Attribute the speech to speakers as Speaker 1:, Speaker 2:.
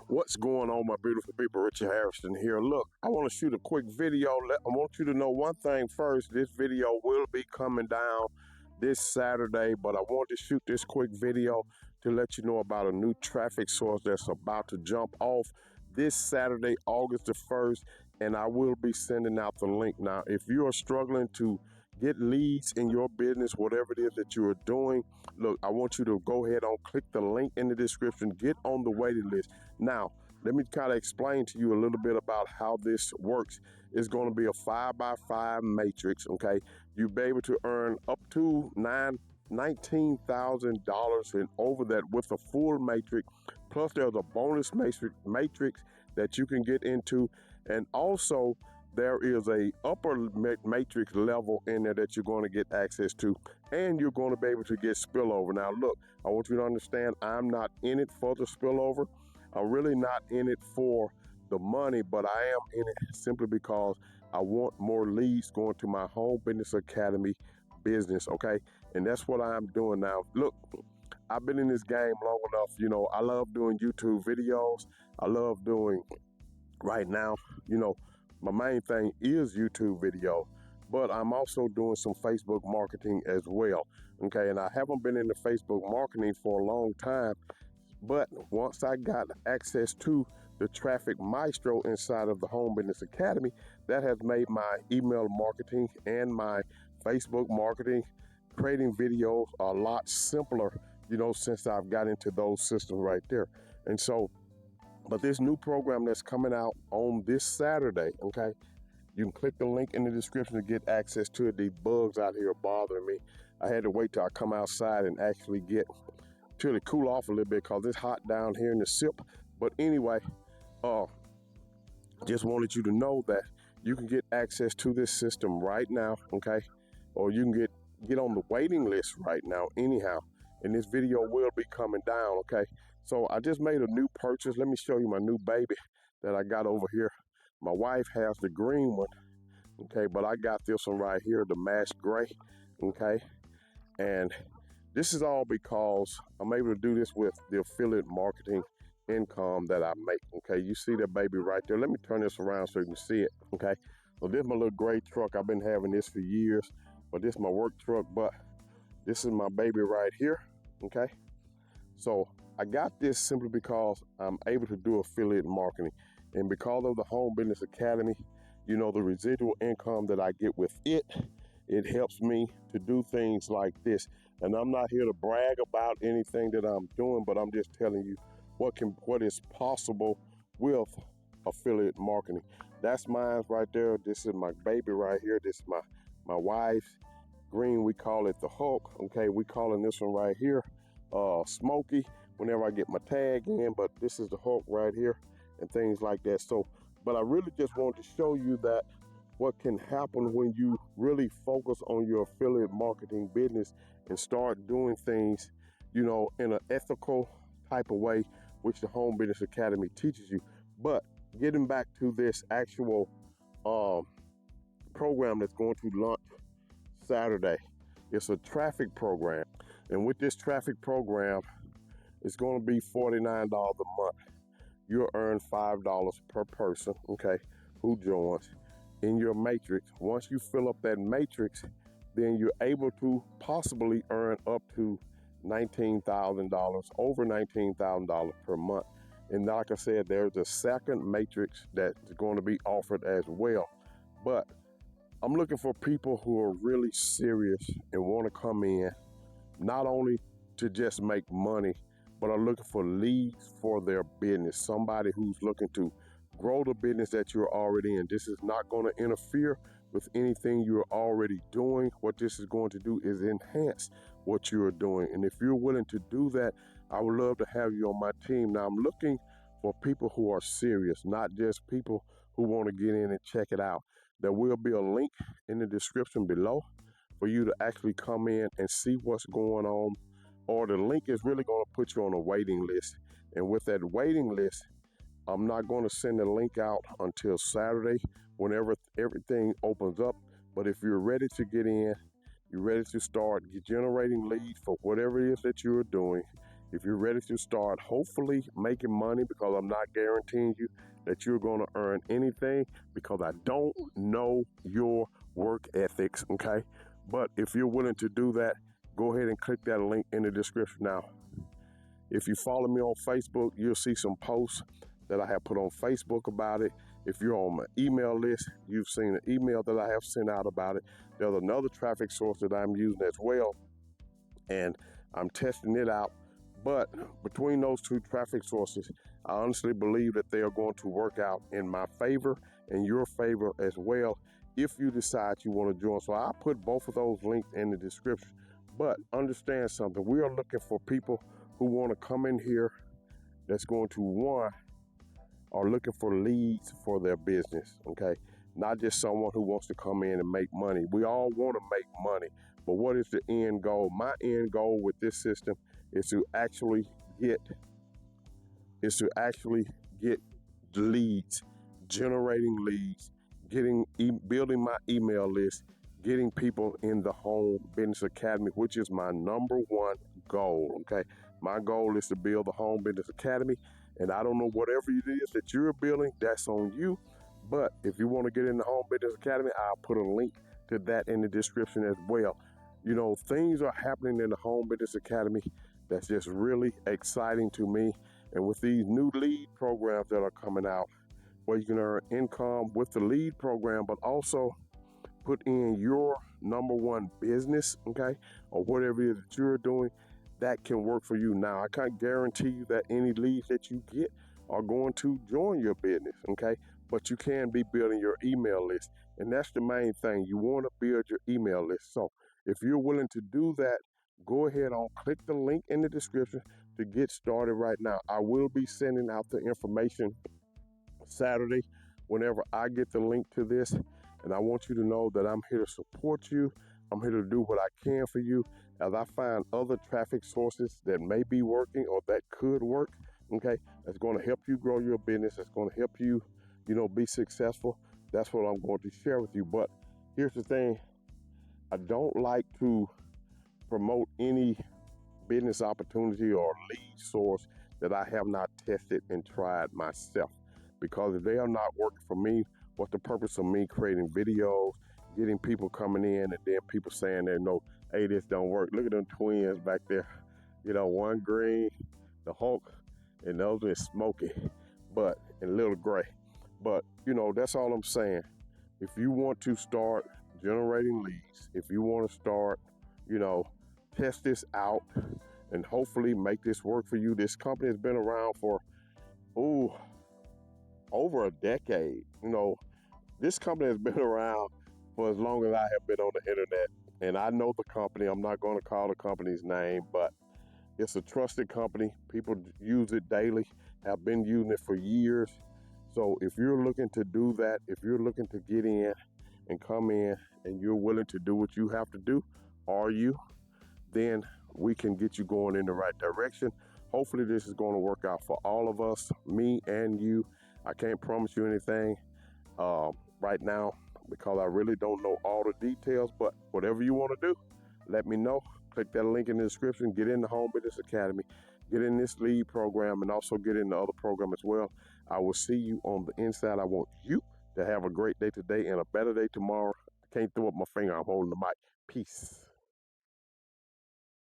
Speaker 1: What's going on, my beautiful people? Richard Hairston here. Look, I want to shoot a quick video. I want you to know one thing first. This video will be coming down this Saturday, but I want to shoot this quick video to let you know about a new traffic source that's about to jump off this Saturday, August the 1st, and I will be sending out the link. Now, if you are struggling to get leads in your business, whatever it is that you are doing, look, I want you to go ahead and click the link in the description, get on the waiting list. Now, let me kind of explain to you a little bit about how this works. It's going to be a 5x5 matrix, okay? You'll be able to earn up to $19,000 and over that with a full matrix. Plus, there's a bonus matrix that you can get into, and also there is a upper matrix level in there that you're going to get access to, and you're going to be able to get spillover. Now, look, I want you to understand, I'm not in it for the spillover. I'm really not in it for the money, but I am in it simply because I want more leads going to my Home Business Academy business, okay? And that's what I'm doing now. Look, I've been in this game long enough. You know, I love doing YouTube videos. I love doing, right now, you know, my main thing is YouTube video, but I'm also doing some Facebook marketing as well, okay? And I haven't been into Facebook marketing for a long time, but once I got access to the Traffic Maestro inside of the Home Business Academy, that has made my email marketing and my Facebook marketing, creating videos a lot simpler, you know, since I've got into those systems right there. And so, but this new program that's coming out on this Saturday, okay, you can click the link in the description to get access to it. These bugs out here are bothering me. I had to wait till I come outside and actually get to cool off a little bit because it's hot down here in the SIP. But anyway, just wanted you to know that you can get access to this system right now, okay? Or you can get on the waiting list right now anyhow. And this video will be coming down, okay? So I just made a new purchase. Let me show you my new baby that I got over here. My wife has the green one, okay? But I got this one right here, the Mash Gray, okay? And this is all because I'm able to do this with the affiliate marketing income that I make, okay? You see that baby right there. Let me turn this around so you can see it, okay? So this is my little gray truck. I've been having this for years, but this is my work truck, but this is my baby right here, okay? So I got this simply because I'm able to do affiliate marketing. And because of the Home Business Academy, you know, the residual income that I get with it, it helps me to do things like this. And I'm not here to brag about anything that I'm doing, but I'm just telling you what is possible with affiliate marketing. That's mine right there. This is my baby right here. This is my wife's green. We call it the Hulk. Okay, we calling this one right here Smokey whenever I get my tag in, but this is the Hulk right here and things like that. So, but I really just want to show you that what can happen when you really focus on your affiliate marketing business and start doing things, you know, in an ethical type of way, which the Home Business Academy teaches you. But getting back to this actual program that's going to launch Saturday, it's a traffic program. And with this traffic program, it's going to be $49 a month. You'll earn $5 per person, okay, who joins in your matrix. Once you fill up that matrix, then you're able to possibly earn up to $19,000, over $19,000 per month. And like I said, there's a second matrix that's going to be offered as well. But I'm looking for people who are really serious and want to come in, not only to just make money, but are looking for leads for their business. Somebody who's looking to grow the business that you're already in. This is not going to interfere with anything you're already doing. What this is going to do is enhance what you're doing. And if you're willing to do that, I would love to have you on my team. Now, I'm looking for people who are serious, not just people who want to get in and check it out. There will be a link in the description below for you to actually come in and see what's going on. Or the link is really going to put you on a waiting list. And with that waiting list, I'm not going to send the link out until Saturday, whenever everything opens up. But if you're ready to get in, you're ready to start generating leads for whatever it is that you're doing, If you're ready to start hopefully making money, because I'm not guaranteeing you that you're going to earn anything, because I don't know your work ethics, okay? But if you're willing to do that, go ahead and click that link in the description now. If you follow me on Facebook, you'll see some posts that I have put on Facebook about it. If you're on my email list, you've seen an email that I have sent out about it. There's another traffic source that I'm using as well, and I'm testing it out. But between those two traffic sources, I honestly believe that they are going to work out in my favor and your favor as well if you decide you want to join. So I put both of those links in the description. But understand something, we are looking for people who want to come in here that's going to, one, are looking for leads for their business, okay? Not just someone who wants to come in and make money. We all want to make money, but what is the end goal? My end goal with this system is to actually get leads, generating leads, building my email list, getting people in the Home Business Academy, which is my number one goal, okay? My goal is to build the Home Business Academy, and I don't know whatever it is that you're building, that's on you. But if you want to get in the Home Business Academy, I'll put a link to that in the description as well. You know, things are happening in the Home Business Academy that's just really exciting to me. And with these new lead programs that are coming out, where you can earn income with the lead program, but also put in your number one business, okay, or whatever it is that you're doing, that can work for you. Now, I can't guarantee you that any leads that you get are going to join your business, okay, but you can be building your email list, and that's the main thing. You want to build your email list. So if you're willing to do that, go ahead on, click the link in the description to get started right now. I will be sending out the information Saturday whenever I get the link to this. And I want you to know that I'm here to support you. I'm here to do what I can for you as I find other traffic sources that may be working or that could work, okay, that's going to help you grow your business. That's going to help you, be successful. That's what I'm going to share with you. But here's the thing. I don't like to promote any business opportunity or lead source that I have not tested and tried myself. Because if they are not working for me, what's the purpose of me creating videos, getting people coming in, and then people saying they know, hey, this don't work. Look at them twins back there. One green, the Hulk, and the other is Smokey, but in little gray. But, that's all I'm saying. If you want to start generating leads, if you want to start, test this out and hopefully make this work for you. This company has been around for, over a decade. This company has been around for as long as I have been on the internet. And I know the company. I'm not going to call the company's name, but it's a trusted company. People use it daily, have been using it for years. So if you're looking to do that, if you're looking to get in and come in and you're willing to do what you have to do, then we can get you going in the right direction. Hopefully this is going to work out for all of us, me and you. I can't promise you anything right now because I really don't know all the details, but whatever you want to do, let me know. Click that link in the description, get in the Home Business Academy, get in this lead program, and also get in the other program as well. I will see you on the inside. I want you to have a great day today and a better day tomorrow. I can't throw up my finger. I'm holding the mic. Peace.